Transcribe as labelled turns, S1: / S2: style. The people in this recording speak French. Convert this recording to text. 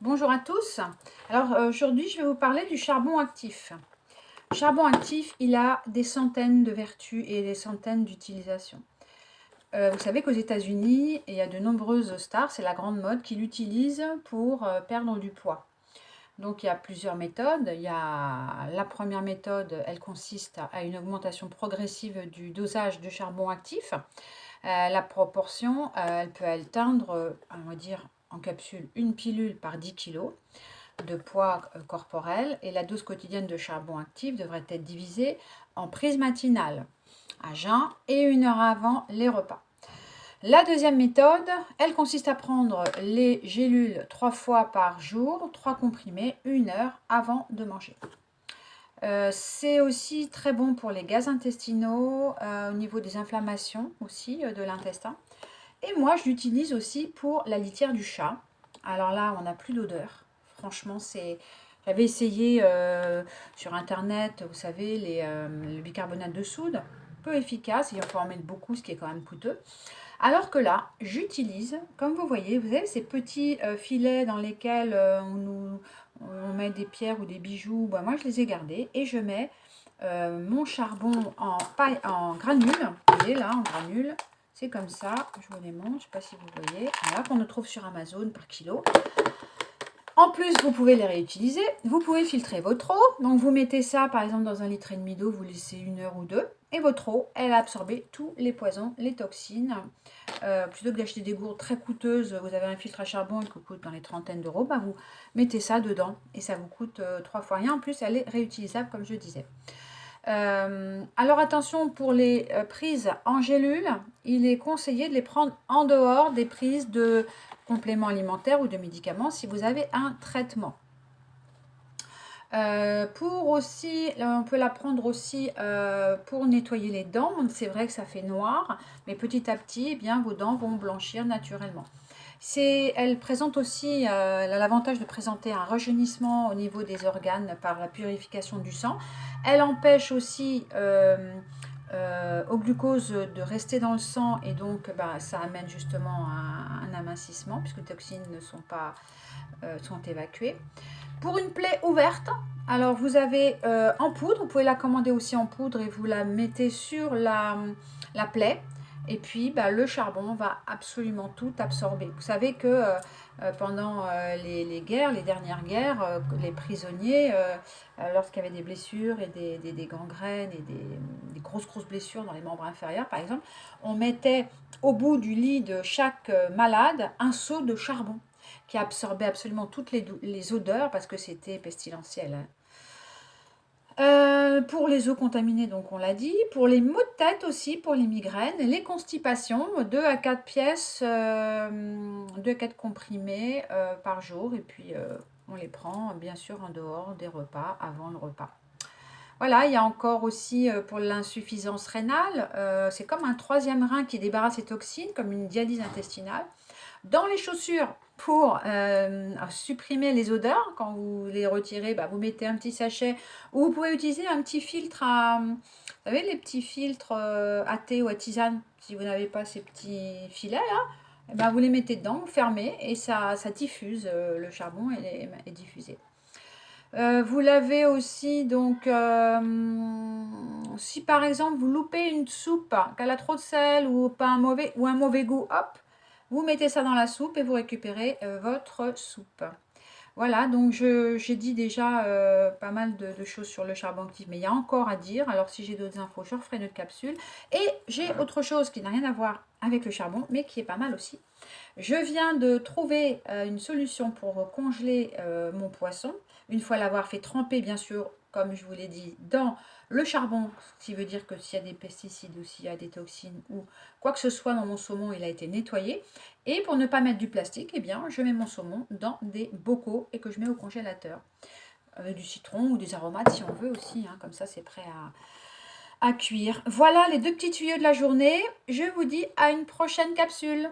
S1: Bonjour à tous. Alors aujourd'hui, je vais vous parler du charbon actif. Le charbon actif, il a des centaines de vertus et des centaines d'utilisations. Vous savez qu'aux États-Unis, il y a de nombreuses stars, c'est la grande mode, qui l'utilisent pour perdre du poids. Donc il y a plusieurs méthodes. Il y a la première méthode, elle consiste à une augmentation progressive du dosage de charbon actif. La proportion, elle peut atteindre, on va dire, en capsule, une pilule par 10 kg de poids corporel, et la dose quotidienne de charbon actif devrait être divisée en prises matinales, à jeun et 1 heure avant les repas. La deuxième méthode, elle consiste à prendre les gélules 3 fois par jour, 3 comprimés, 1 heure avant de manger. C'est aussi très bon pour les gaz intestinaux, au niveau des inflammations aussi de l'intestin. Et moi, je l'utilise aussi pour la litière du chat. Alors là, on n'a plus d'odeur. Franchement, c'est... J'avais essayé sur Internet, vous savez, le bicarbonate de soude. Peu efficace, il faut en mettre beaucoup, ce qui est quand même coûteux. Alors que là, j'utilise, comme vous voyez, vous avez ces petits filets dans lesquels on met des pierres ou des bijoux. Bah, moi, je les ai gardés et je mets mon charbon en paille, en granule. Vous voyez là, en granule. C'est comme ça, je vous les montre, je ne sais pas si vous voyez. Voilà, qu'on le trouve sur Amazon par kilo. En plus, vous pouvez les réutiliser. Vous pouvez filtrer votre eau. Donc, vous mettez ça, par exemple, dans 1,5 litre d'eau. Vous laissez 1 heure ou 2. Et votre eau, elle a absorbé tous les poisons, les toxines. Plutôt que d'acheter des gourdes très coûteuses, vous avez un filtre à charbon qui coûte dans les trentaines d'euros. Bah, vous mettez ça dedans et ça vous coûte 3 fois rien. En plus, elle est réutilisable, comme je disais. Alors attention, pour les prises en gélule, il est conseillé de les prendre en dehors des prises de compléments alimentaires ou de médicaments si vous avez un traitement. Pour aussi, on peut la prendre aussi pour nettoyer les dents. C'est vrai que ça fait noir, mais petit à petit, eh bien, vos dents vont blanchir naturellement. Elle présente aussi l'avantage de présenter un rajeunissement au niveau des organes par la purification du sang. Elle empêche aussi au glucose de rester dans le sang et donc ça amène justement un amincissement puisque les toxines ne sont pas sont évacuées. Pour une plaie ouverte, alors vous avez en poudre, vous pouvez la commander aussi en poudre et vous la mettez sur la plaie. Et puis, le charbon va absolument tout absorber. Vous savez que pendant les guerres, les dernières guerres, les prisonniers, lorsqu'il y avait des blessures et des gangrènes et des grosses blessures dans les membres inférieurs, par exemple, on mettait au bout du lit de chaque malade un seau de charbon qui absorbait absolument toutes les odeurs parce que c'était pestilentiel. Pour les eaux contaminées, donc on l'a dit. Pour les maux de tête aussi, pour les migraines, les constipations, 2 à 4 pièces, 2 à 4 comprimés par jour. Et puis on les prend bien sûr en dehors des repas, avant le repas. Voilà, il y a encore aussi pour l'insuffisance rénale, c'est comme un 3e rein qui débarrasse les toxines, comme une dialyse intestinale. Dans les chaussures, pour supprimer les odeurs, quand vous les retirez, vous mettez un petit sachet, ou vous pouvez utiliser un petit filtre vous savez, les petits filtres à thé ou à tisane, si vous n'avez pas ces petits filets là, vous les mettez dedans, vous fermez, et ça diffuse, le charbon est diffusé. Vous l'avez aussi, donc, si par exemple vous loupez une soupe, qu'elle a trop de sel ou un mauvais goût, hop, vous mettez ça dans la soupe et vous récupérez votre soupe. Voilà, donc j'ai dit déjà pas mal de choses sur le charbon actif, mais il y a encore à dire. Alors si j'ai d'autres infos, je referai une autre capsule. Et j'ai autre chose qui n'a rien à voir avec le charbon, mais qui est pas mal aussi. Je viens de trouver une solution pour congeler mon poisson, une fois l'avoir fait tremper, bien sûr, comme je vous l'ai dit, dans le charbon, ce qui veut dire que s'il y a des pesticides ou s'il y a des toxines ou quoi que ce soit dans mon saumon, il a été nettoyé. Et pour ne pas mettre du plastique, eh bien, je mets mon saumon dans des bocaux et que je mets au congélateur. Avec du citron ou des aromates si on veut aussi, comme ça c'est prêt à cuire. Voilà les 2 petits tuyaux de la journée. Je vous dis à une prochaine capsule.